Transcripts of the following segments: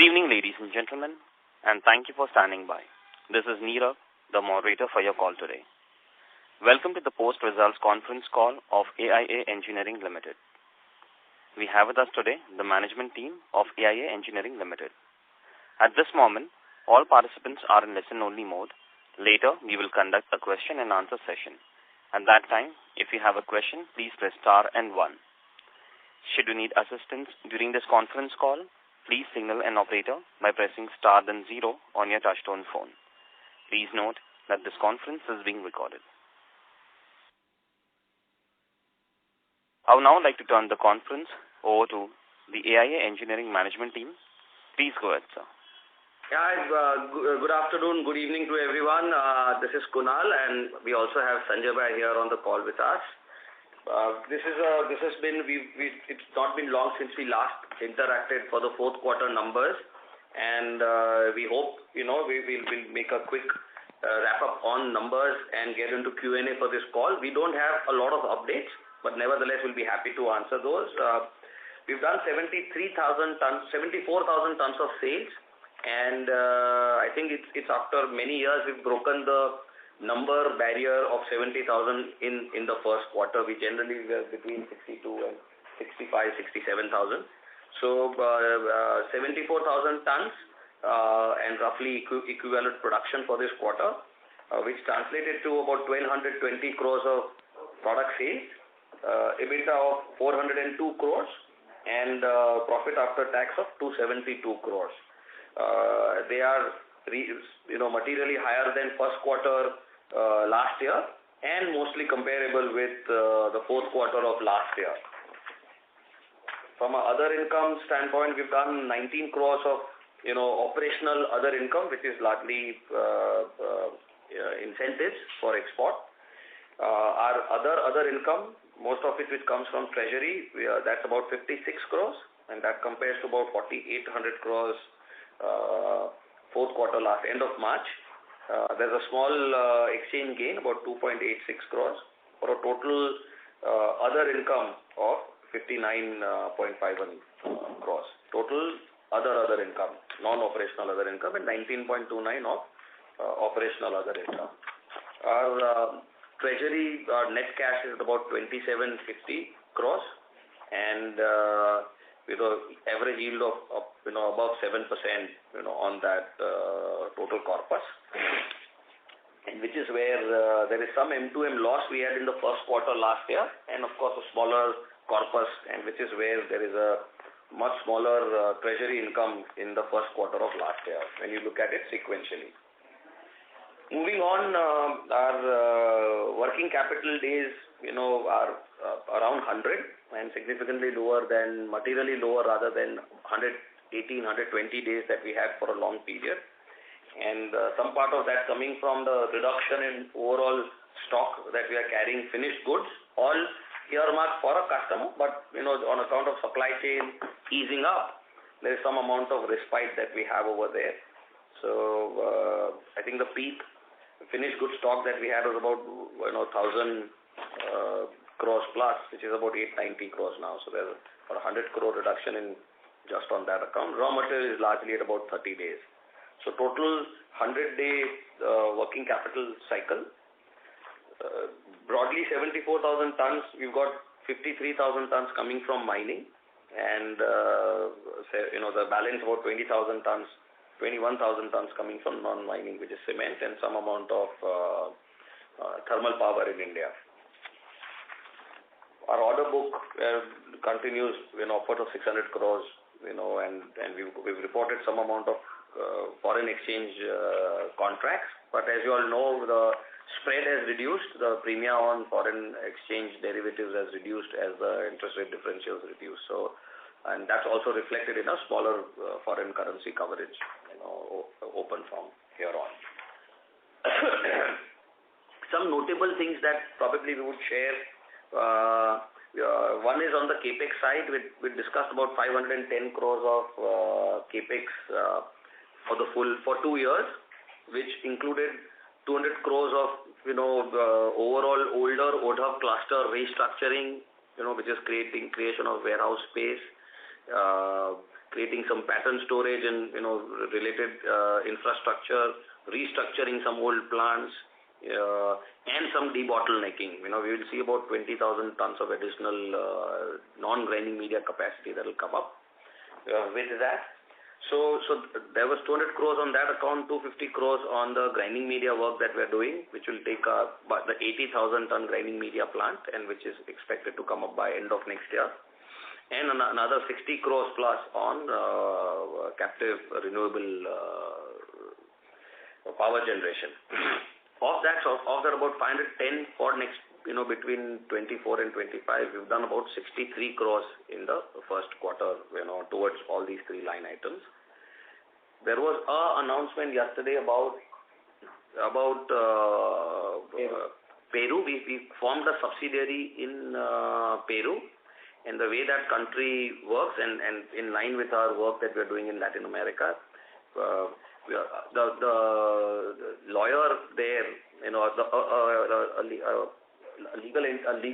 Good evening, ladies and gentlemen, and thank you for standing by. This is Neerav, the moderator for your call today. Welcome to the post-results conference call of AIA Engineering Limited. We have with us today the management team of AIA Engineering Limited. At this moment, all participants are in listen-only mode. Later, we will conduct a question and answer session. At that time, if you have a question, please press star and 1. Should you need assistance during this conference call, please signal an operator by pressing star then 0 on your touchtone phone. Please note that this conference is being recorded. I would now like to turn the conference over to the AIA Engineering Management Team. Please go ahead, sir. Good afternoon, good evening to everyone. This is Kunal, and we also have Sanjay Bhai here on the call with us. It's not been long since we last interacted for the fourth quarter numbers, and we hope we will make a quick wrap up on numbers and get into Q&A for this call. We don't have a lot of updates, but nevertheless we'll be happy to answer those. We've done 74,000 tons of sales, and I think it's after many years we've broken the number barrier of 70,000 in the first quarter. We generally were between 62 and 65, 67,000. So 74,000 tons and roughly equivalent production for this quarter, which translated to about 1,220 crores of product sales, EBITDA of 402 crores, and profit after tax of 272 crores. They are materially higher than first quarter last year and mostly comparable with the fourth quarter of last year. From an other income standpoint, we've done 19 crores of operational other income, which is largely incentives for export. Our other income, most of it which comes from treasury, that's about 56 crores, and that compares to about 4,800 crores fourth quarter end of March. There's a small exchange gain, about 2.86 crores, for a total other income of 59.51 crores. Total other income, non-operational other income, and 19.29 of operational other income. Our treasury net cash is about 2750 crores, and with an average yield of above 7% on that total corpus, and which is where there is some M2M loss we had in the first quarter last year, and of course a smaller corpus, and which is where there is a much smaller treasury income in the first quarter of last year when you look at it sequentially. Moving on, our working capital days are around 100 and significantly materially lower rather than 118, 120 days that we had for a long period. And some part of that coming from the reduction in overall stock that we are carrying, finished goods, all earmarked for a customer, but on account of supply chain easing up, there is some amount of respite that we have over there. So I think the peak finished good stock that we had was about 1,000 crores plus, which is about 890 crores now. So there's a 100 crore reduction in just on that account. Raw material is largely at about 30 days. So total 100-day working capital cycle. Broadly 74,000 tons. We've got 53,000 tons coming from mining, and the balance about 20,000 tons. 21,000 tons coming from non-mining, which is cement, and some amount of thermal power in India. Our order book continues upward of 600 crores, and we've reported some amount of foreign exchange contracts. But as you all know, the spread has reduced, the premium on foreign exchange derivatives has reduced as the interest rate differentials reduce. So, and that's also reflected in a smaller foreign currency coverage open from here on. Some notable things that probably we would share. One is on the capex side. We discussed about 510 crores of capex for 2 years, which included 200 crores of overall older ODHUB cluster restructuring, which is creation of warehouse space, creating some pattern storage and related infrastructure, restructuring some old plants, and some debottlenecking. We will see about 20,000 tons of additional non-grinding media capacity that will come up with that. So there was 200 crores on that account, 250 crores on the grinding media work that we are doing, which will take the 80,000 ton grinding media plant, and which is expected to come up by end of next year. And another 60 crores plus on captive renewable power generation. Of that about 510 for next, between 24 and 25, we've done about 63 crores in the first quarter, towards all these three line items. There was an announcement yesterday about Peru. We formed a subsidiary in Peru, and the way that country works, and in line with our work that we're doing in Latin America, the lawyer there, a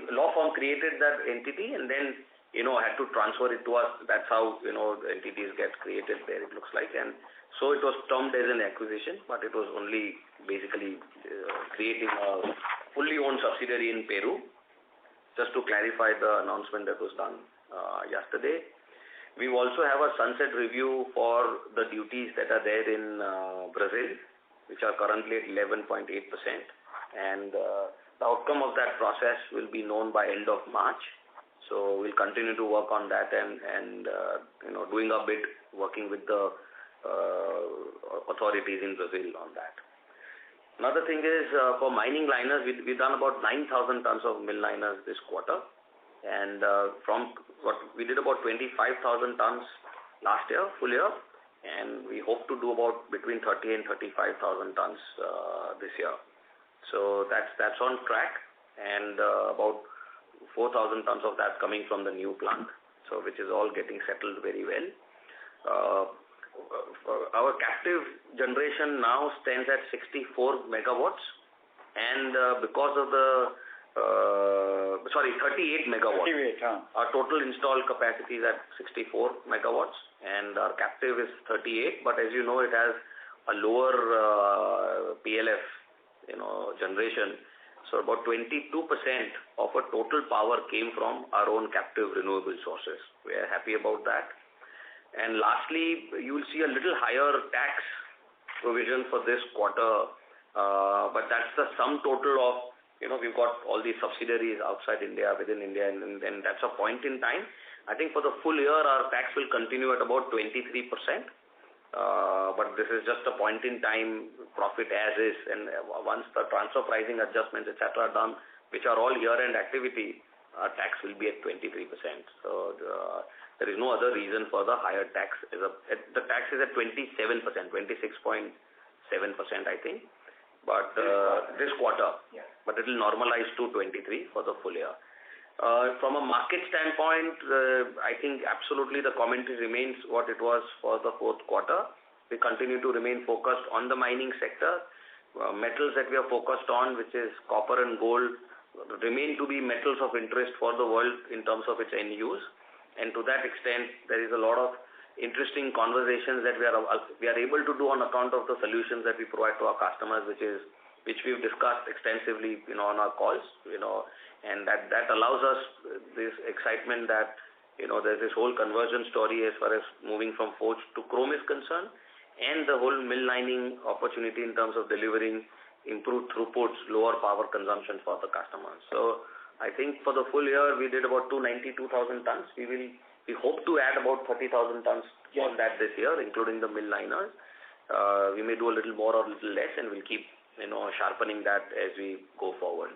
law firm created that entity, and then had to transfer it to us. That's how the entities get created there, it looks like. And so it was termed as an acquisition, but it was only basically creating a fully owned subsidiary in Peru. Just to clarify the announcement that was done yesterday. We also have a sunset review for the duties that are there in Brazil, which are currently at 11.8%. And the outcome of that process will be known by end of March. So we'll continue to work on that and doing our bit, working with the authorities in Brazil on that. Another thing is for mining liners, we've done about 9,000 tons of mill liners this quarter. And from what we did about 25,000 tons last year, full year, and we hope to do about between 30 and 35,000 tons this year. So that's on track, and about 4,000 tons of that coming from the new plant, so which is all getting settled very well. Our captive generation now stands at 64 megawatts, and because of the 38 megawatts. 38, Our total installed capacity is at 64 megawatts, and our captive is 38. But as you know, it has a lower PLF, generation. So about 22% of our total power came from our own captive renewable sources. We are happy about that. And lastly, you will see a little higher tax provision for this quarter, but that's the sum total of, we've got all these subsidiaries outside India, within India, and then that's a point in time. I think for the full year, our tax will continue at about 23%, but this is just a point in time profit as is, and once the transfer pricing adjustments, etc. are done, which are all year-end activity, our tax will be at 23%. So there is no other reason for the higher tax. The tax is at 27%, 26.7%, I think. But this quarter, but it will normalize to 23 for the full year. From a market standpoint, I think absolutely the commentary remains what it was for the fourth quarter. We continue to remain focused on the mining sector. Metals that we are focused on, which is copper and gold, remain to be metals of interest for the world in terms of its end use. And to that extent, there is a lot of interesting conversations that we are able to do on account of the solutions that we provide to our customers, which we've discussed extensively, on our calls, and that allows us this excitement that, there's this whole conversion story as far as moving from forged to chrome is concerned, and the whole mill lining opportunity in terms of delivering improved throughputs, lower power consumption for the customers. So I think for the full year, we did about 292,000 tons. We hope to add about 30,000 tons on that this year, including the mill liners. We may do a little more or a little less, and we'll keep, sharpening that as we go forward.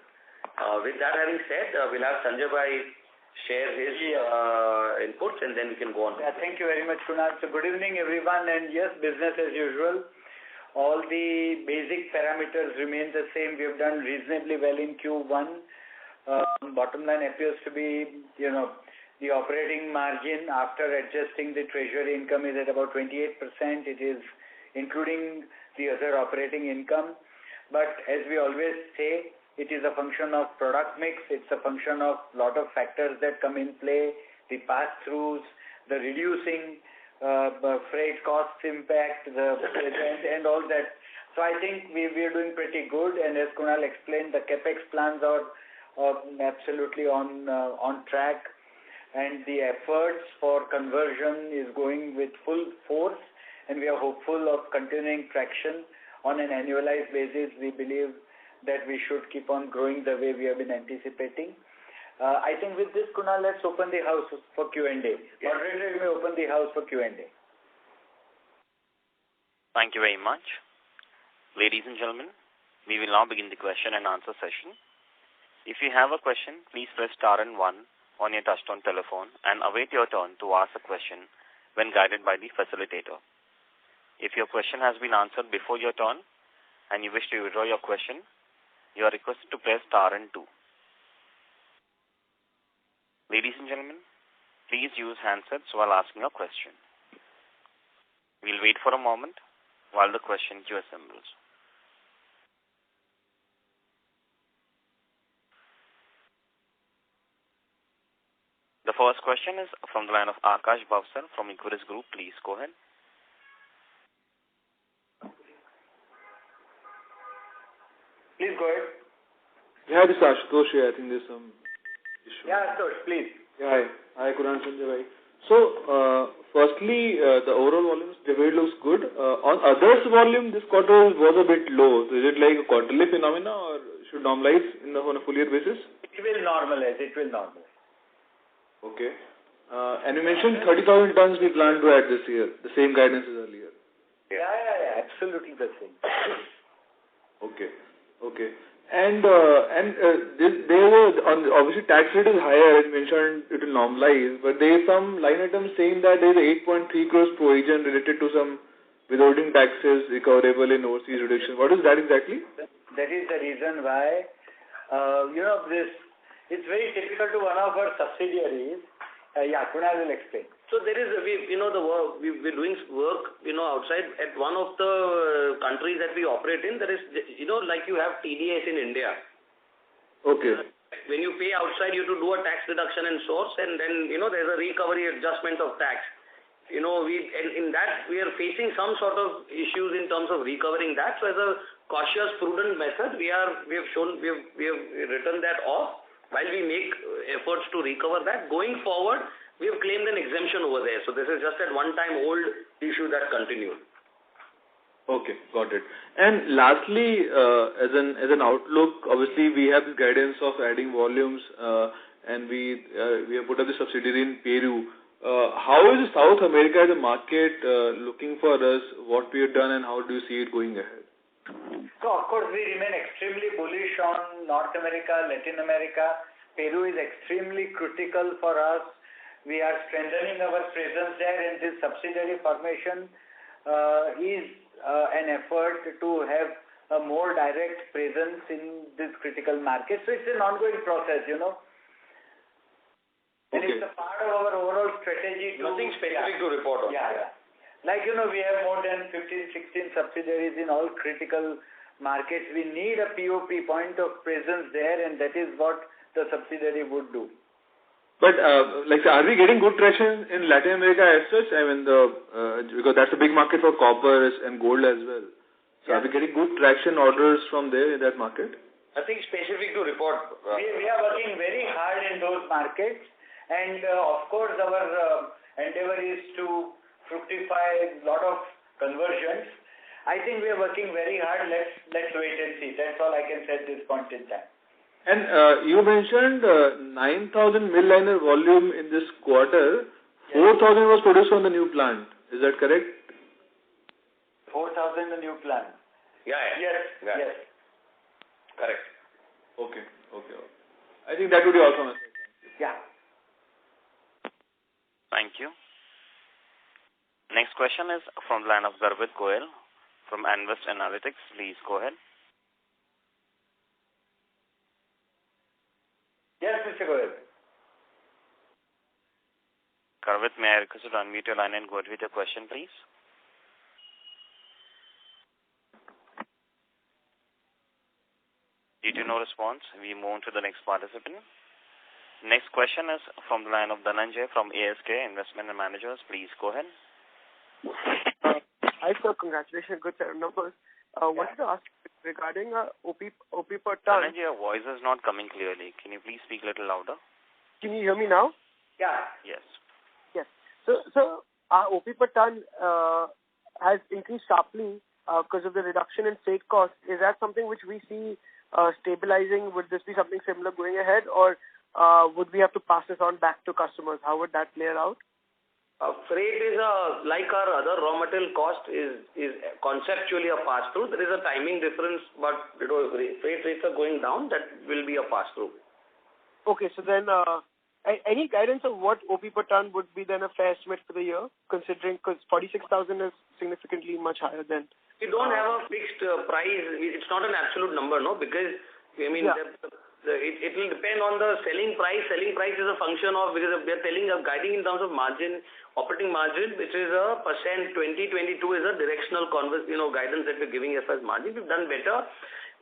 With that having said, we'll have Sanjay Bhai share his inputs, and then we can go on. Thank you very much, Kunal. So good evening, everyone, and yes, business as usual. All the basic parameters remain the same. We have done reasonably well in Q1. Bottom line appears to be, the operating margin after adjusting the treasury income is at about 28%. It is including the other operating income. But as we always say, it is a function of product mix. It's a function of lot of factors that come in play, the pass-throughs, the reducing freight costs impact, and all that. So I think we are doing pretty good, and as Kunal explained, the capex plans are absolutely on track, and the efforts for conversion is going with full force, and we are hopeful of continuing traction on an annualized basis. We believe that we should keep on growing the way we have been anticipating. I think with this, Kunal, let's open the house for Q&A. Moderator, you may open the house for Q&A. Thank you very much. Ladies and gentlemen, we will now begin the question and answer session. If you have a question, please press star and 1 on your touchtone telephone and await your turn to ask a question when guided by the facilitator. If your question has been answered before your turn and you wish to withdraw your question, you are requested to press star and 2. Ladies and gentlemen, please use handsets while asking a question. We'll wait for a moment while the question queue assembles. The first question is from the line of Akash Bhavsar from Equirus Group. Please go ahead. Please go ahead. Yeah, this is Ashutosh here. I think there's some issue. Yeah, Ashutosh, please. Yeah, hi, Kunal, Sanjay bhai. So, firstly, the overall volumes delivery looks good. On others volume, this quarter was a bit low. So is it like a quarterly phenomena or should normalize on a full year basis? It will normalize. Okay. And you mentioned 30,000 tons we plan to add this year. The same guidance as earlier. Yeah. Absolutely the same. Okay. And there were, obviously tax rate is higher, as mentioned, it will normalize, but there is some line item saying that there is 8.3 crores provision related to some withholding taxes recoverable in overseas jurisdiction. What is that exactly? That is the reason why, it's very typical to one of our subsidiaries. Kunal will explain. So there is, we're doing work, outside at one of the countries that we operate in. There is, like you have TDS in India. Okay. When you pay outside, you have to do a tax deduction in source, and then, there's a recovery adjustment of tax. In that, we are facing some sort of issues in terms of recovering that. So as a cautious, prudent method, we have written that off while we make efforts to recover that. Going forward, we have claimed an exemption over there. So this is just a one-time old issue that continued. Okay, got it. And lastly, as an outlook, obviously we have this guidance of adding volumes, and we have put up the subsidiary in Peru. How is South America as a market looking for us? What we have done and how do you see it going ahead? So of course we remain extremely bullish on North America, Latin America. Peru is extremely critical for us. We are strengthening our presence there, and this subsidiary formation is an effort to have a more direct presence in this critical market. So it's an ongoing process, And it's a part of our overall strategy. Nothing specific to report on. Yeah. Like, we have more than 15, 16 subsidiaries in all critical markets. We need a POP, point of presence there, and that is what the subsidiary would do. But, are we getting good traction in Latin America as such? I mean, because that's a big market for copper and gold as well. So are we getting good traction orders from there in that market? I think specific to report. We are working very hard in those markets, and of course our endeavor is to fructify a lot of conversions. I think we are working very hard. Let's wait and see. That's all I can say at this point in time. And you mentioned 9,000 mill liner volume in this quarter. 4,000 was produced on the new plant. Is that correct? 4,000 the new plant. Yeah. Yes. Correct. Okay. I think that would be all from us. Yeah. Thank you. Next question is from the line of Garvit Goyal from Anvest Analytics. Please go ahead. Yes, Mr. Goyal. Garvit, may I request you to unmute your line and go ahead with your question, please? Due to no response, we move on to the next participant. Next question is from the line of Dhananjay from ASK Investment Managers. Please go ahead. Hi, sir. Congratulations. Good set of numbers. Wanted to ask regarding OP per ton. Anand, your voice is not coming clearly. Can you please speak a little louder? Can you hear me now? Yeah. Yes. Yes. So our OP per ton has increased sharply because of the reduction in freight costs. Is that something which we see stabilizing? Would this be something similar going ahead, or would we have to pass this on back to customers? How would that play out? Freight is like our other raw material cost is conceptually a pass-through. There is a timing difference, but freight rates are going down. That will be a pass-through. Okay, so then any guidance of what OP per ton would be then a fair estimate for the year, considering because 46,000 is significantly much higher than. We don't have a fixed price. It's not an absolute number, no, because it will depend on the selling price. Selling price is a function of, because we are guiding in terms of margin, operating margin, which is a percent. 2022 is a directional guidance that we're giving as far as margin. We've done better,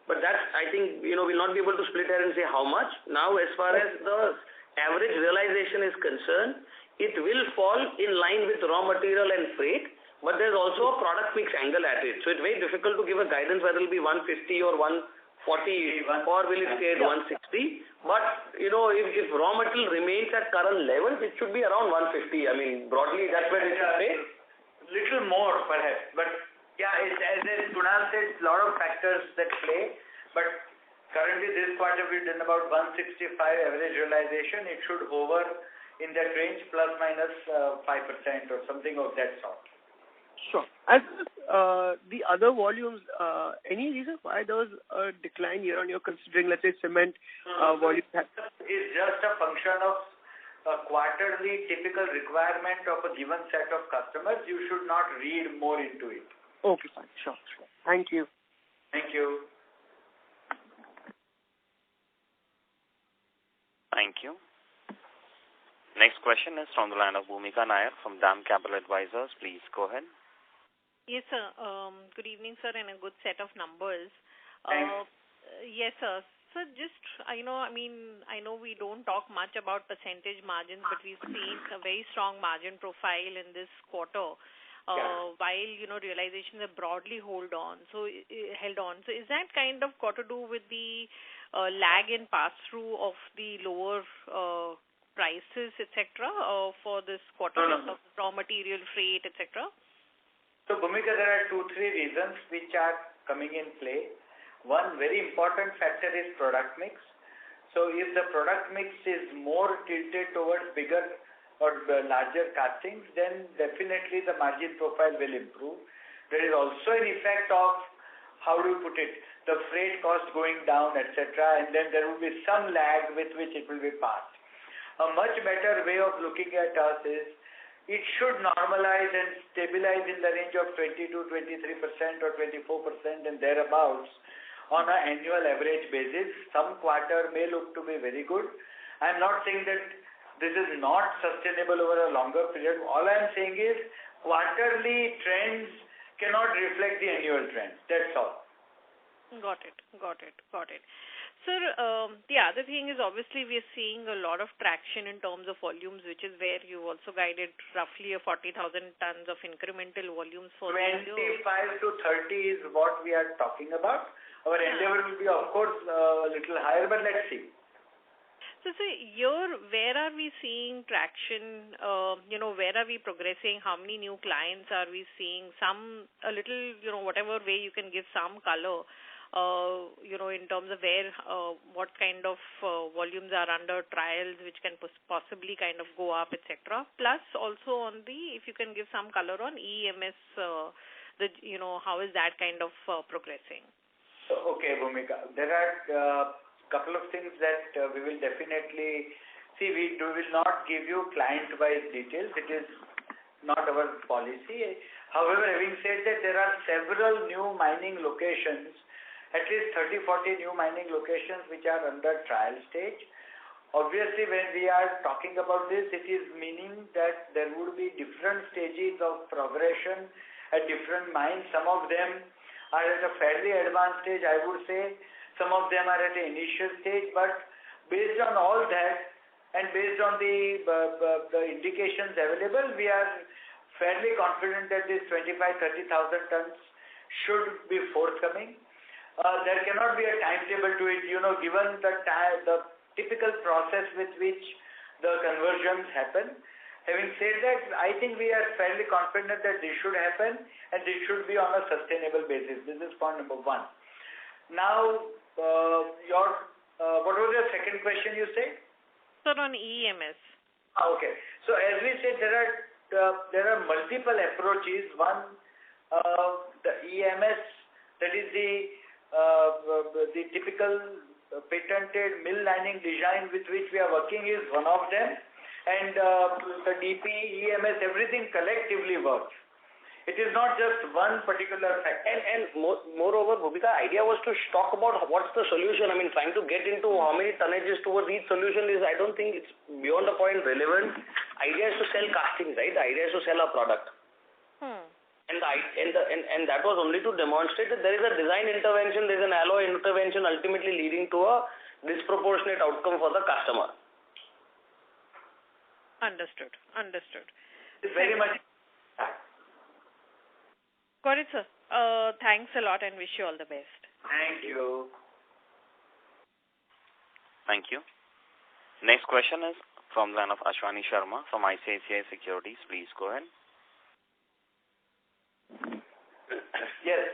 but that's, I think, we'll not be able to split here and say how much. Now, as far as the average realization is concerned, it will fall in line with raw material and freight, but there's also a product mix angle at it. So it's very difficult to give a guidance whether it will be 150 or 140 or will it stay at 160. But, if raw material remains at current levels, it should be around 150. I mean, broadly, that's where it should stay. Little more, perhaps. But, yeah, as Kunal said, a lot of factors that play. But currently, this quarter, we've done about 165 average realization. It should hover in that range, plus minus 5% or something of that sort. Sure. As the other volumes, any reason why there was a decline year-on-year, considering, let's say, cement volume? It's just a function of a quarterly typical requirement of a given set of customers. You should not read more into it. Okay, fine. Sure. Thank you. Thank you. Thank you. Next question is from the line of Bhumika Nair from DAM Capital Advisors. Please go ahead. Yes, sir. Good evening, sir, and a good set of numbers. Thanks. Yes, sir. So just, I know we don't talk much about percentage margins, but we've seen a very strong margin profile in this quarter, while, realizations are broadly held on. So is that kind of got to do with the lag in pass-through of the lower prices, etc., for this quarter of raw material, freight, etc.? So, Bhumika, there are 2-3 reasons which are coming in play. One very important factor is product mix. So, if the product mix is more tilted towards bigger or larger castings, then definitely the margin profile will improve. There is also an effect of, how do you put it, the freight cost going down, etc., and then there will be some lag with which it will be passed. A much better way of looking at us is, it should normalize and stabilize in the range of 22-23% or 24% and thereabouts on an annual average basis. Some quarter may look to be very good. I'm not saying that this is not sustainable over a longer period. All I'm saying is quarterly trends cannot reflect the annual trends. That's all. Got it. Sir, the other thing is obviously we are seeing a lot of traction in terms of volumes, which is where you also guided roughly a 40,000 tons of incremental volumes for 25 to 30 is what we are talking about. Our endeavor will be, of course, a little higher, but let's see. So, where are we seeing traction? Where are we progressing? How many new clients are we seeing? A little, whatever way you can give some color. In terms of where, what kind of volumes are under trials, which can possibly kind of go up, etc. Plus, also on if you can give some color on EMS, how is that kind of progressing? Okay, Bhumika. There are a couple of things that we will definitely see. We will not give you client-wise details. It is not our policy. However, having said that, there are several new mining locations, at least 30-40 new mining locations which are under trial stage. Obviously, when we are talking about this, it is meaning that there would be different stages of progression at different mines. Some of them are at a fairly advanced stage, I would say. Some of them are at the initial stage, but based on all that and based on the indications available, we are fairly confident that this 25,000-30,000 tons should be forthcoming. There cannot be a timetable to it, given the typical process with which the conversions happen. Having said that, I think we are fairly confident that this should happen and this should be on a sustainable basis. This is point number one. Now, what was your second question you said? Sir, on EMS. Okay. So as we said, there are multiple approaches. One, the EMS, that is the typical patented mill lining design with which we are working is one of them. And the DP, EMS, everything collectively works. It is not just one particular factor. And moreover, Bhumika, idea was to talk about what's the solution. I mean, trying to get into how many tonnages towards each solution is, I don't think it's beyond the point relevant. Idea is to sell castings, right? The idea is to sell a product. And that was only to demonstrate that there is a design intervention, there is an alloy intervention ultimately leading to a disproportionate outcome for the customer. Understood. It's very much. Got it, sir. Thanks a lot and wish you all the best. Thank you. Thank you. Next question is from the line of Ashwani Sharma from ICICI Securities. Please go ahead. Yes.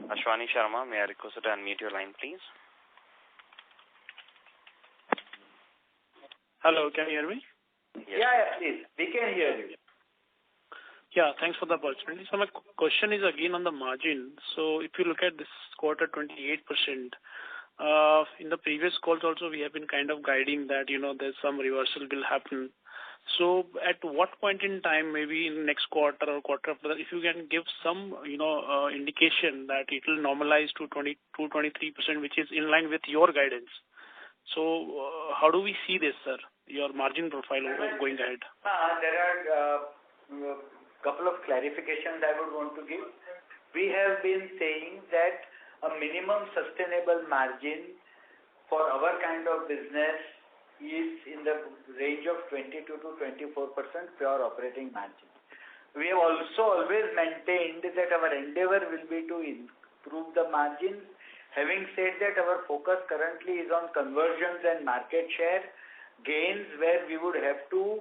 Ashwani Sharma, may I request you to unmute your line, please? Hello, can you hear me? Yes. Yeah, please. We can hear you. Yeah, thanks for the opportunity. So my question is again on the margin. So if you look at this quarter, 28%, in the previous calls also we have been kind of guiding that, there's some reversal will happen. So at what point in time, maybe in next quarter or quarter after that, if you can give some, indication that it will normalize to 22-23%, which is in line with your guidance. So how do we see this, sir, your margin profile going ahead? There are couple of clarifications I would want to give. We have been saying that a minimum sustainable margin for our kind of business is in the range of 22 to 24% pure operating margin. We have also always maintained that our endeavor will be to improve the margins. Having said that, our focus currently is on conversions and market share gains, where we would have to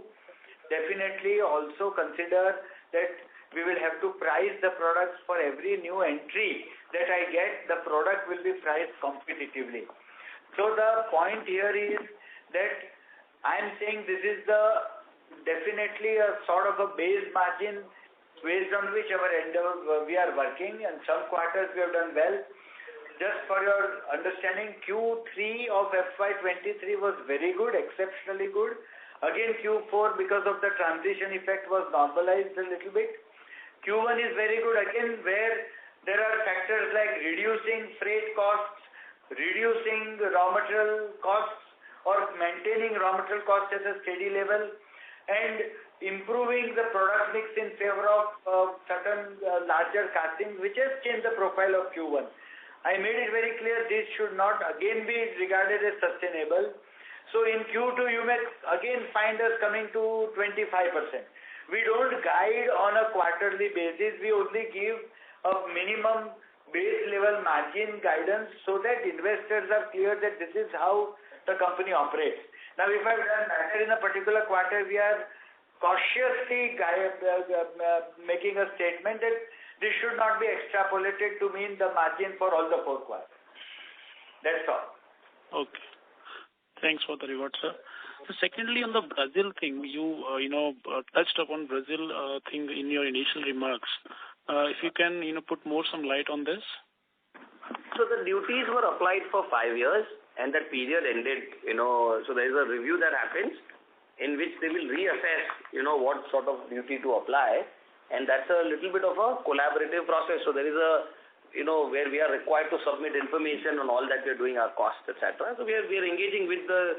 definitely also consider that we will have to price the products for every new entry that I get, the product will be priced competitively. So the point here is that I am saying this is definitely a sort of a base margin based on which our endeavor we are working, and some quarters we have done well. Just for your understanding, Q3 of FY23 was very good, exceptionally good. Again, Q4, because of the transition effect, was normalized a little bit. Q1 is very good, again, where there are factors like reducing freight costs, reducing raw material costs, or maintaining raw material costs at a steady level, and improving the product mix in favor of certain larger castings, which has changed the profile of Q1. I made it very clear this should not again be regarded as sustainable. So in Q2, you may again find us coming to 25%. We don't guide on a quarterly basis. We only give a minimum base level margin guidance so that investors are clear that this is how the company operates. Now, if I've done better in a particular quarter, we are cautiously making a statement that this should not be extrapolated to mean the margin for all the 4 quarters. That's all. Okay. Thanks for the reward, sir. So secondly, on the Brazil thing, you touched upon Brazil thing in your initial remarks. If you can, put more some light on this. So the duties were applied for 5 years, and that period ended. So there is a review that happens in which they will reassess, what sort of duty to apply, and that's a little bit of a collaborative process. So there is a where we are required to submit information on all that we are doing, our costs, etc. So we are engaging with the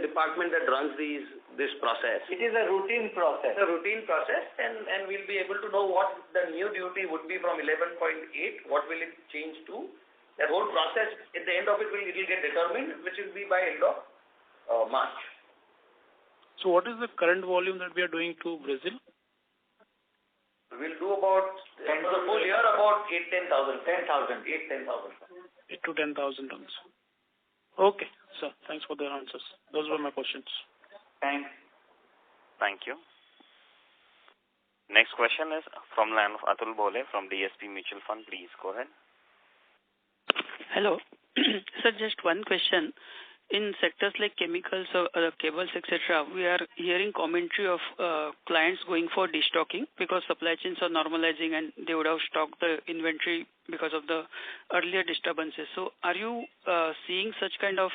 department that runs this process. It is a routine process. It's a routine process, and we'll be able to know what the new duty would be from 11.8. What will it change to? That whole process, at the end of it will get determined, which will be by end of March. So what is the current volume that we are doing to Brazil? We'll do about, for the full year, about 8,000 tons. 8 to 10,000 tons. Okay, sir. Thanks for the answers. Those were my questions. Thanks. Thank you. Next question is from line of Atul Bole from DSP Mutual Fund. Please go ahead. Hello. Sir, just one question. In sectors like chemicals or cables, etc., we are hearing commentary of clients going for destocking because supply chains are normalizing and they would have stocked the inventory because of the earlier disturbances. So are you seeing such kind of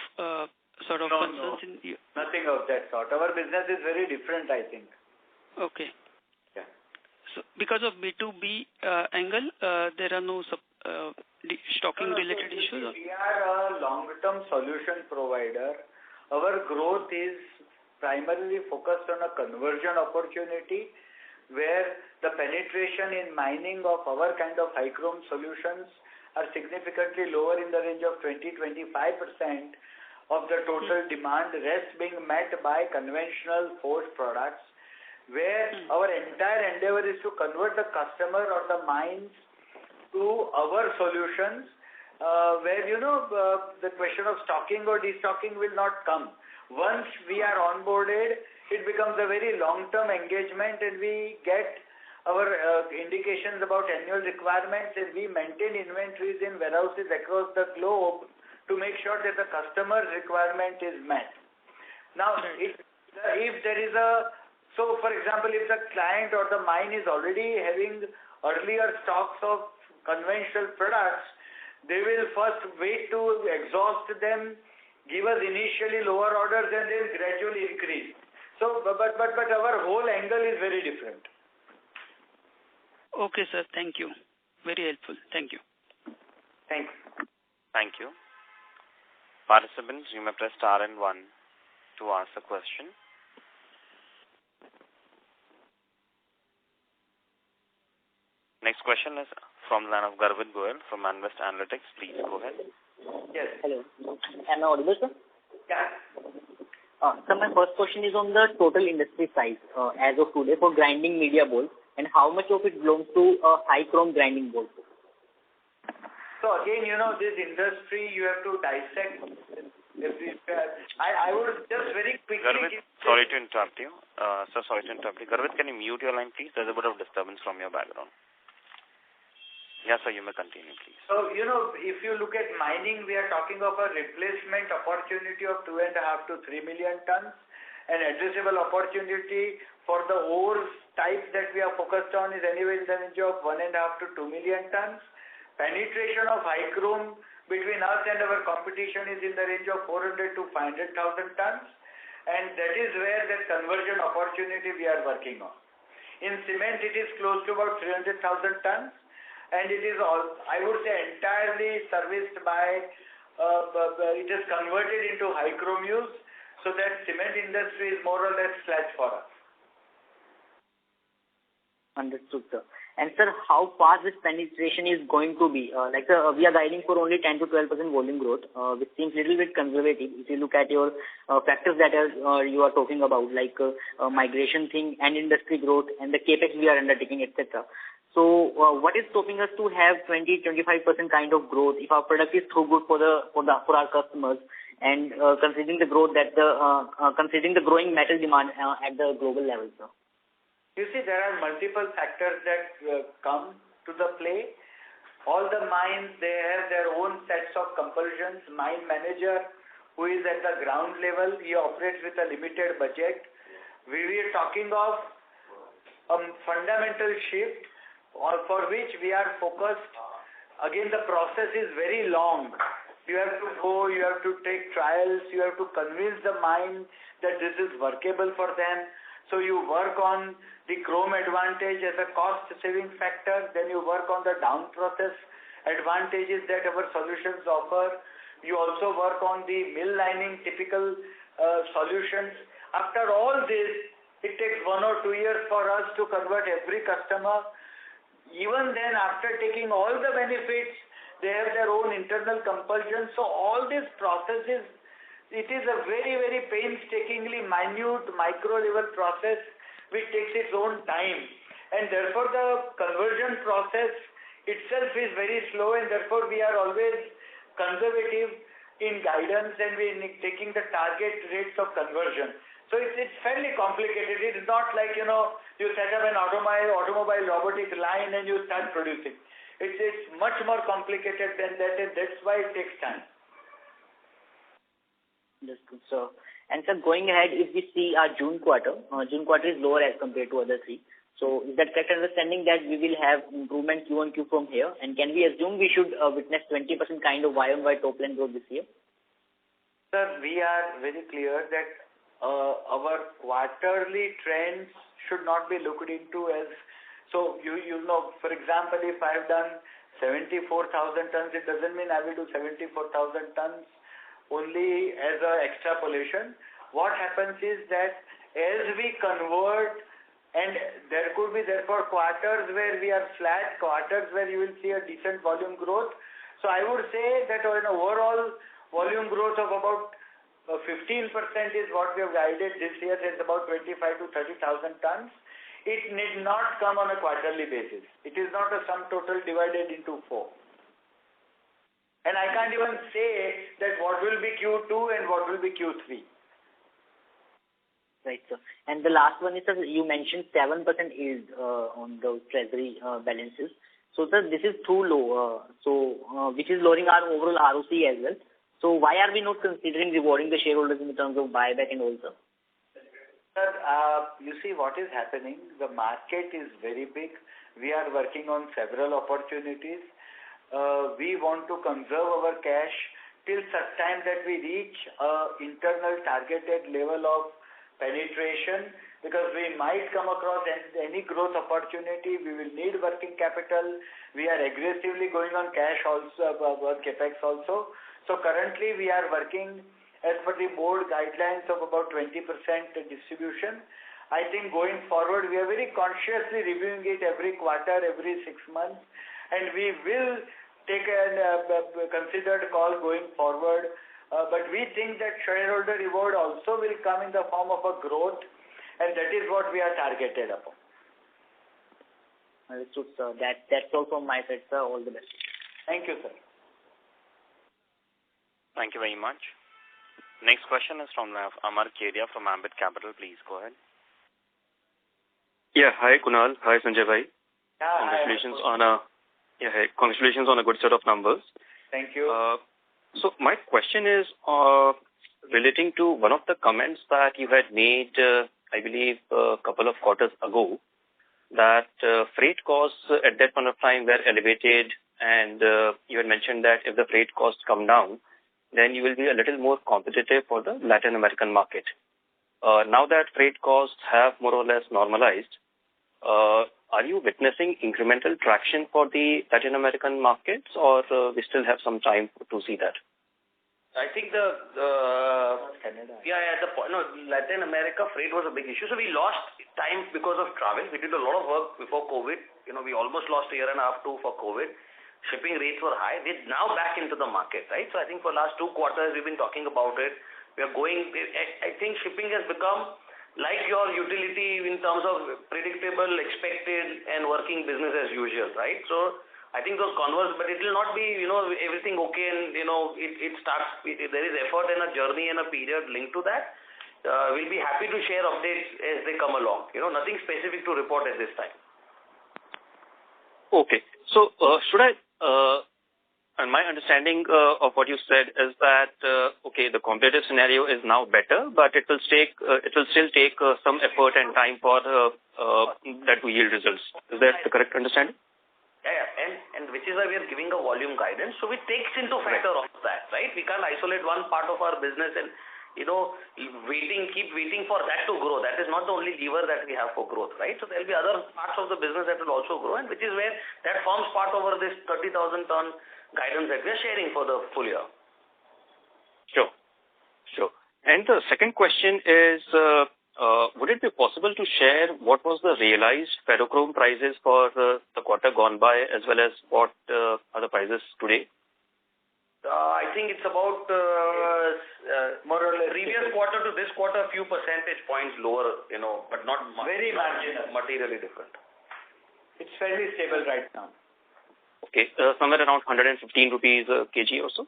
sort of concerns? No. Nothing of that sort. Our business is very different, I think. Okay. Yeah. So because of B2B angle, there are no stocking related issues? We are a long-term solution provider. Our growth is primarily focused on a conversion opportunity where the penetration in mining of our kind of high chrome solutions are significantly lower in the range of 20-25% of the total demand, rest being met by conventional forged products, where our entire endeavor is to convert the customer or the mines to our solutions, where the question of stocking or destocking will not come. Once we are onboarded, it becomes a very long-term engagement, and we get our indications about annual requirements, and we maintain inventories in warehouses across the globe to make sure that the customer's requirement is met. Now, if there is for example, if the client or the mine is already having earlier stocks of conventional products, they will first wait to exhaust them, give us initially lower orders, and then gradually increase. So, but our whole angle is very different. Okay, sir. Thank you. Very helpful. Thank you. Thanks. Thank you. Participants, you may press star and 1 to ask a question. Next question is from the line of Garvit Goyal from Invest Analytics. Please go ahead. Yes. Hello. Am I audible, sir? Yeah. So my first question is on the total industry size as of today for grinding media balls, and how much of it belongs to high chrome grinding balls? So again, this industry, you have to dissect. I would just very quickly... Garvit, sorry to interrupt you. Sir, sorry to interrupt you. Garvit, can you mute your line, please? There's a bit of disturbance from your background. Yes, sir, you may continue, please. So, if you look at mining, we are talking of a replacement opportunity of 2.5 to 3 million tons. An addressable opportunity for the ore types that we are focused on is anywhere in the range of 1.5 to 2 million tons. Penetration of high chrome between us and our competition is in the range of 400 to 500,000 tons. And that is where that conversion opportunity we are working on. In cement, it is close to about 300,000 tons. And it is I would say, entirely serviced by, it is converted into high chrome use, so that cement industry is more or less flat for us. Understood, sir. And sir, how fast this penetration is going to be? We are guiding for only 10 to 12% volume growth, which seems a little bit conservative if you look at your factors that you are talking about, like migration thing and industry growth and the capex we are undertaking, etc. So, what is stopping us to have 20-25% kind of growth if our product is so good for our customers, and considering the growth considering the growing metal demand at the global level, sir? You see, there are multiple factors that come to the play. All the mines, they have their own sets of compulsions. Mine manager, who is at the ground level, he operates with a limited budget. We were talking of a fundamental shift for which we are focused. Again, the process is very long. You have to go, you have to take trials, you have to convince the mine that this is workable for them. So you work on the chrome advantage as a cost saving factor, then you work on the down process advantages that our solutions offer. You also work on the mill lining typical solutions. After all this, it takes 1 or 2 years for us to convert every customer. Even then, after taking all the benefits, they have their own internal compulsions. So all these processes it is a very, very painstakingly minute micro-level process which takes its own time. And therefore, the conversion process itself is very slow, and therefore we are always conservative in guidance, and we are taking the target rates of conversion. So it's fairly complicated. It's not like, you set up an automobile robotic line and you start producing. It's much more complicated than that, and that's why it takes time. That's good, sir. And sir, going ahead, if we see our June quarter is lower as compared to other three. So is that correct understanding that we will have improvement Q1Q from here? And can we assume we should witness 20% kind of Y-on-Y top line growth this year? Sir, we are very clear that our quarterly trends should not be looked into as, so for example, if I have done 74,000 tons, it doesn't mean I will do 74,000 tons only as an extrapolation. What happens is that as we convert, and there could be therefore quarters where we are flat, quarters where you will see a decent volume growth. So I would say that an overall volume growth of about 15% is what we have guided this year. It's about 25 to 30,000 tons. It need not come on a quarterly basis. It is not a sum total divided into 4. And I can't even say that what will be Q2 and what will be Q3. Right, sir. And the last one is, sir, you mentioned 7% yield on the treasury balances. So, sir, this is too low, which is lowering our overall ROC as well. So, why are we not considering rewarding the shareholders in terms of buyback and all, sir? Sir, you see what is happening. The market is very big. We are working on several opportunities. We want to conserve our cash till such time that we reach internal targeted level of penetration, because we might come across any growth opportunity. We will need working capital. We are aggressively going on cash also, capex also. So currently we are working as per the board guidelines of about 20% distribution. I think going forward, we are very consciously reviewing it every quarter, every 6 months, and we will take a considered call going forward. But we think that shareholder reward also will come in the form of a growth, and that is what we are targeted upon. Understood, sir. That's all from my side, sir. All the best. Thank you, sir. Thank you very much. Next question is from Amar Kedia from Ambit Capital. Please go ahead. Yeah, hi Kunal. Hi Sanjay bhai. Congratulations congratulations on a good set of numbers. Thank you. So my question is relating to one of the comments that you had made, I believe, a couple of quarters ago, that freight costs at that point of time were elevated, and you had mentioned that if the freight costs come down, then you will be a little more competitive for the Latin American market. Now that freight costs have more or less normalized, are you witnessing incremental traction for the Latin American markets, or we still have some time to see that? I think Latin America freight was a big issue. So we lost time because of travel. We did a lot of work before COVID. We almost lost a year and a half for COVID. Shipping rates were high. They're now back into the market, right? So I think for the last 2 quarters we've been talking about it. I think shipping has become like your utility in terms of predictable, expected, and working business as usual, right? So I think those converse, but it will not be, everything okay, and, it starts, there is effort and a journey and a period linked to that. We'll be happy to share updates as they come along. Nothing specific to report at this time. Okay. So, should I, and my understanding of what you said is that, the competitive scenario is now better, but it will still take some effort and time for that to yield results. Is that the correct understanding? Yeah. And which is why we are giving a volume guidance. So it takes into factor of that, right? We can't isolate one part of our business and, keep waiting for that to grow. That is not the only lever that we have for growth, right? So there will be other parts of the business that will also grow, and which is where that forms part over this 30,000 ton guidance that we are sharing for the full year. Sure. And the second question is, would it be possible to share what was the realized ferrochrome prices for the quarter gone by, as well as what are the prices today? I think it's about more or less previous quarter to this quarter, a few percentage points lower, but not very marginal, materially different. It's fairly stable right now. Okay, somewhere around 115 rupees a kg or so?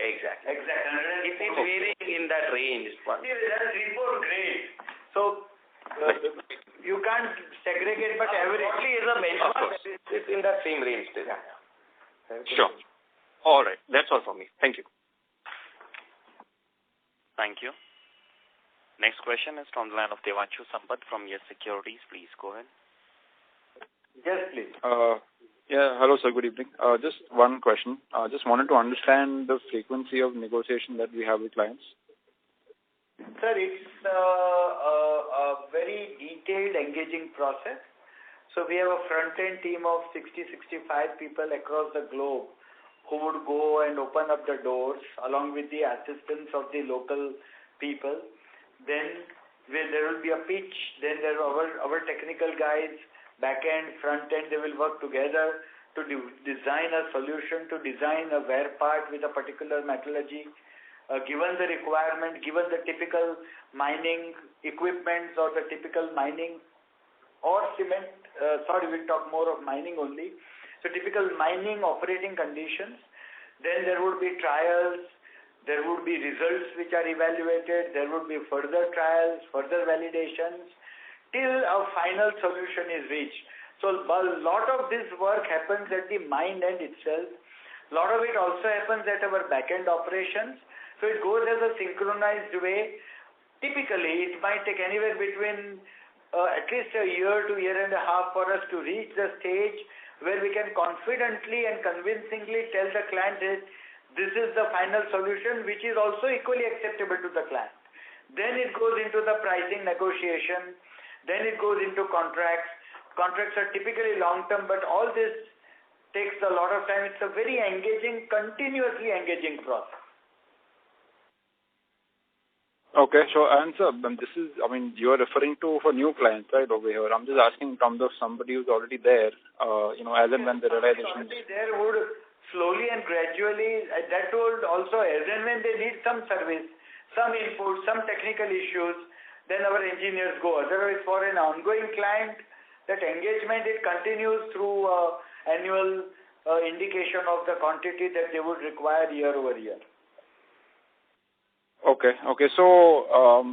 Exactly. It's varying in that range. There are 3-4 grades. So you can't segregate, but averagely is a benchmark. It's in that same range still. Yeah. Sure. All right. That's all from me. Thank you. Thank you. Next question is from the line of Devanshu Sampat from Yes Securities. Please go ahead. Yes, please. Yeah. Hello, sir. Good evening. Just one question. Just wanted to understand the frequency of negotiation that we have with clients. Sir, it's a very detailed, engaging process. So we have a front-end team of 60-65 people across the globe who would go and open up the doors along with the assistance of the local people. Then there will be a pitch. Then there are our technical guys, back-end, front-end, they will work together to design a solution, to design a wear part with a particular metallurgy. Given the requirement, given the typical mining equipments or the typical mining or cement, we'll talk more of mining only. So typical mining operating conditions. Then there would be trials, there would be results which are evaluated, there would be further trials, further validations, till a final solution is reached. So a lot of this work happens at the mine end itself. A lot of it also happens at our back-end operations. So it goes as a synchronized way. Typically, it might take anywhere between at least a year to year and a half for us to reach the stage where we can confidently and convincingly tell the client that this is the final solution, which is also equally acceptable to the client. Then it goes into the pricing negotiation. Then it goes into contracts. Contracts are typically long-term, but all this takes a lot of time. It's a very engaging, continuously engaging process. Okay, so answer. This is, you are referring to for new clients, right, over here. I'm just asking in terms of somebody who's already there, as and when the realization is there would slowly and gradually, that would also, as and when they need some service, some input, some technical issues, then our engineers go. Otherwise, for an ongoing client, that engagement, it continues through annual indication of the quantity that they would require year over year. Okay. So,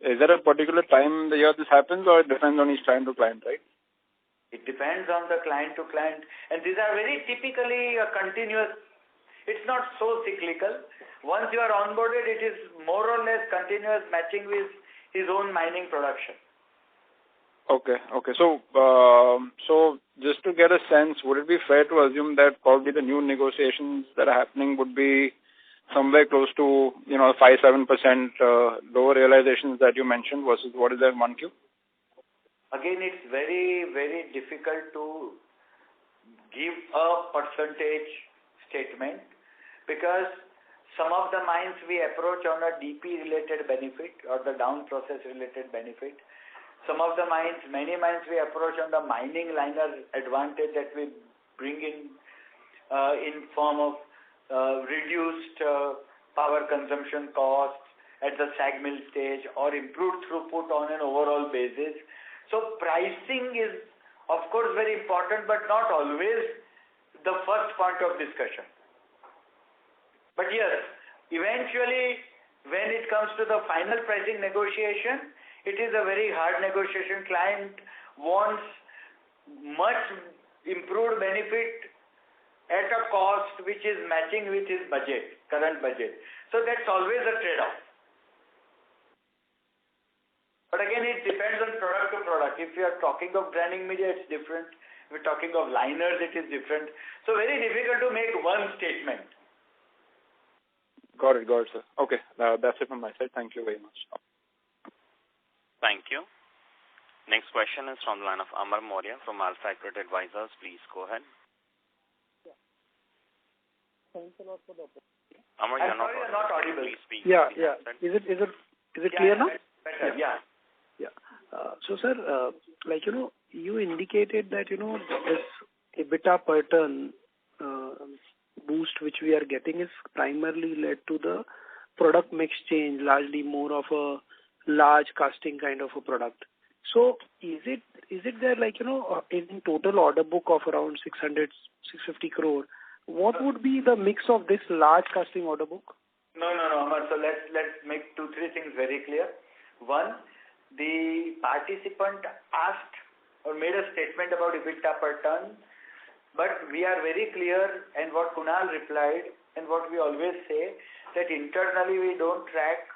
is there a particular time the year this happens, or it depends on each client to client, right? It depends on the client to client, and these are very typically continuous. It's not so cyclical. Once you are onboarded, it is more or less continuous, matching with his own mining production. Okay. So just to get a sense, would it be fair to assume that probably the new negotiations that are happening would be somewhere close to 5-7% lower realizations that you mentioned versus what is there in 1Q? Again, it's very, very difficult to give a percentage statement because some of the mines we approach on a DP related benefit or the down process related benefit. Some of the mines, many mines we approach on the mining liner advantage that we bring in form of reduced power consumption costs at the sag mill stage or improved throughput on an overall basis. So pricing is of course very important, but not always the first point of discussion. But yes, eventually when it comes to the final pricing negotiation, it is a very hard negotiation. Client wants much improved benefit at a cost which is matching with his budget, current budget. So that's always a trade-off. But again, it depends on product to product. If you are talking of grinding media, it's different. If you're talking of liners, it is different. So very difficult to make one statement. Got it, sir. Okay, that's it from my side. Thank you very much. Thank you. Next question is from the line of Amar Maurya from AlfAccurate Advisors. Please go ahead. Thanks a lot for the opportunity. Amar, you're not audible. Please speak. Yeah. Is it clear now? Better. Yeah. So, sir, you indicated that, this EBITDA per ton boost which we are getting is primarily led to the product mix change, largely more of a large casting kind of a product. So is it there, like, in total order book of around 650 crore, what would be the mix of this large casting order book? No, Amar. So let's make 2-3 things very clear. One, the participant asked or made a statement about EBITDA per ton, but we are very clear, and what Kunal replied and what we always say, that internally we don't track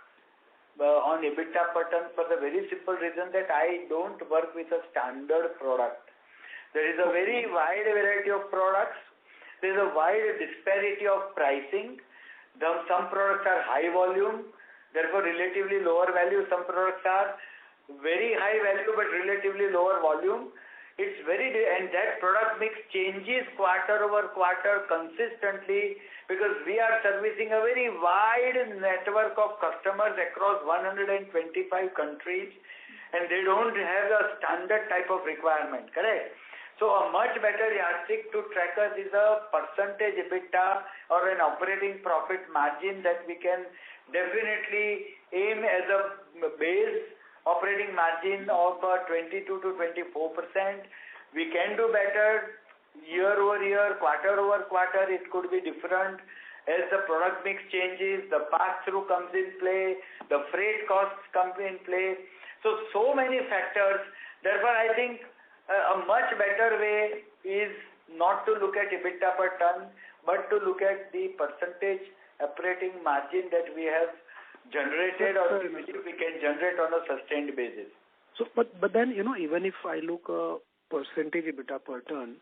on EBITDA per ton for the very simple reason that I don't work with a standard product. There is a very wide variety of products. There is a wide disparity of pricing. Some products are high volume, therefore relatively lower value. Some products are very high value but relatively lower volume. And that product mix changes quarter over quarter consistently, because we are servicing a very wide network of customers across 125 countries, and they don't have a standard type of requirement, correct? So a much better yardstick to track us is a percentage EBITDA or an operating profit margin that we can definitely aim as a base operating margin of 22 to 24%. We can do better year over year, quarter over quarter. It could be different as the product mix changes, the pass-through comes in play, the freight costs come in play. So many factors. Therefore, I think a much better way is not to look at EBITDA per ton, but to look at the percentage operating margin that we have generated or we can generate on a sustained basis. So, but then, even if I look percentage EBITDA per ton,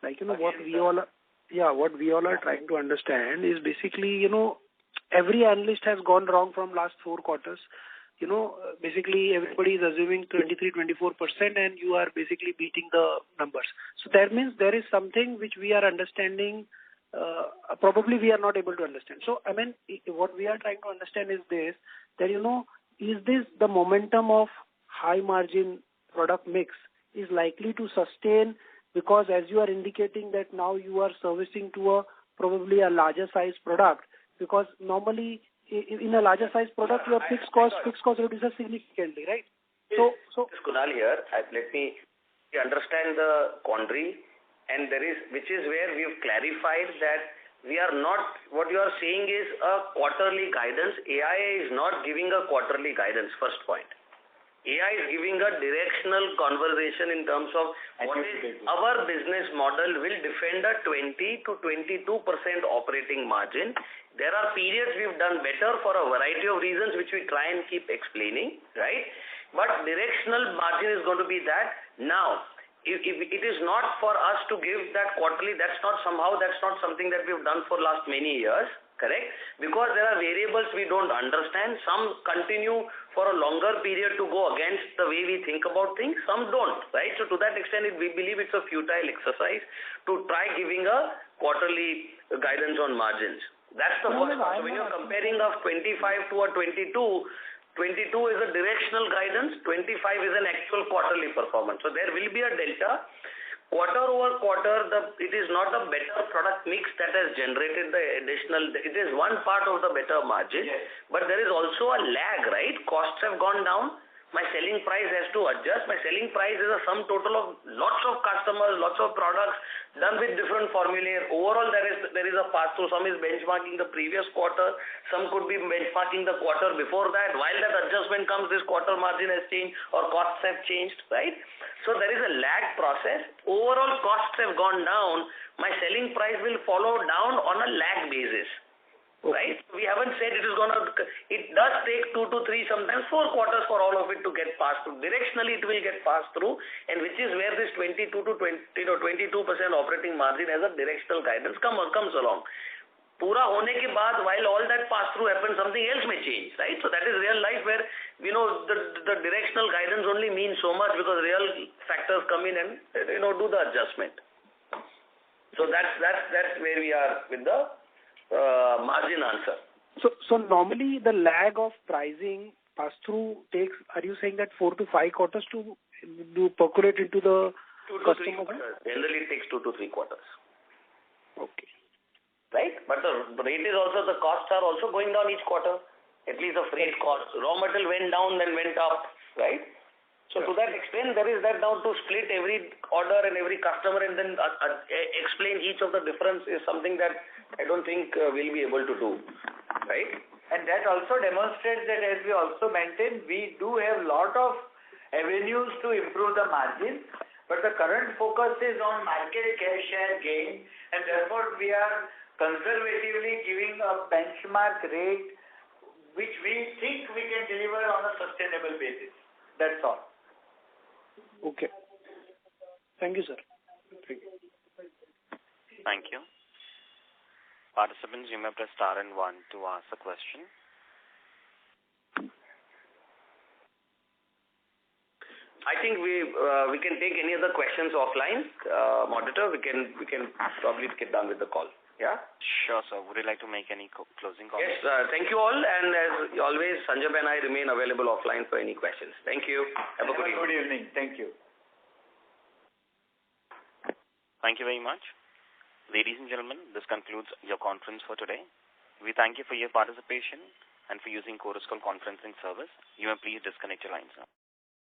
like, what we all are trying to understand is basically, every analyst has gone wrong from last 4 quarters. Basically everybody is assuming 23-24% and you are basically beating the numbers. So that means there is something which we are understanding, probably we are not able to understand. So, I mean, what we are trying to understand is this, that, is this the momentum of high margin product mix is likely to sustain, because as you are indicating that now you are servicing to probably a larger size product, because normally in a larger size product your fixed cost reduces significantly, right? So Kunal here, let me understand the quandary, and which is where we've clarified that we are not, what you are saying is a quarterly guidance. AIA is not giving a quarterly guidance, first point. AIA is giving a directional conversation in terms of what is our business model will defend a 20 to 22% operating margin. There are periods we've done better for a variety of reasons which we try and keep explaining, right? But directional margin is going to be that. Now, if it is not for us to give that quarterly, that's not something that we've done for last many years, correct? Because there are variables we don't understand. Some continue for a longer period to go against the way we think about things. Some don't, right? So to that extent, we believe it's a futile exercise to try giving a quarterly guidance on margins. That's the first one. So when you're comparing of 25 to a 22 is a directional guidance, 25 is an actual quarterly performance. So there will be a delta. Quarter over quarter, it is not a better product mix that has generated the additional, it is one part of the better margin, yes. But there is also a lag, right? Costs have gone down. My selling price has to adjust. My selling price is a sum total of lots of customers, lots of products done with different formulae. Overall, there is a pass-through. Some is benchmarking the previous quarter. Some could be benchmarking the quarter before that. While that adjustment comes, this quarter margin has changed or costs have changed, right? So there is a lag process. Overall costs have gone down. My selling price will follow down on a lag basis. Okay. Right? We haven't said it does take 2 to 3, sometimes 4 quarters for all of it to get passed through. Directionally, it will get passed through, and which is where this 22% operating margin as a directional guidance comes along. Pura hone ke baad, while all that pass through happens, something else may change, right? So that is real life where, the directional guidance only means so much because real factors come in and, do the adjustment. So that's where we are with the margin answer. So normally the lag of pricing pass through takes, are you saying that 4 to 5 quarters to percolate into the 2 to 3 quarters. Generally it takes 2 to 3 quarters. Okay. right? But the rate is also, the costs are also going down each quarter. At least the freight cost. Raw material went down, then went up, right? So to that extent, there is that now to split every order and every customer and then explain each of the difference is something that I don't think we'll be able to do, right? And that also demonstrates that, as we also maintain, we do have lot of avenues to improve the margin, but the current focus is on market share gain, and therefore we are conservatively giving a benchmark rate which we think we can deliver on a sustainable basis. That's all. Okay. Thank you, sir. Thank you. Thank you. Participants, you may press star and 1 to ask a question. I think we can take any other questions offline. Monitor, we can probably get done with the call. Yeah? Sure, sir. Would you like to make any closing comments? Yes, thank you all, and as always, Sanjay and I remain available offline for any questions. Thank you. Have a good evening. Thank you. Thank you very much. Ladies and gentlemen, this concludes your conference for today. We thank you for your participation and for using Chorus Call conferencing service. You may please disconnect your lines now.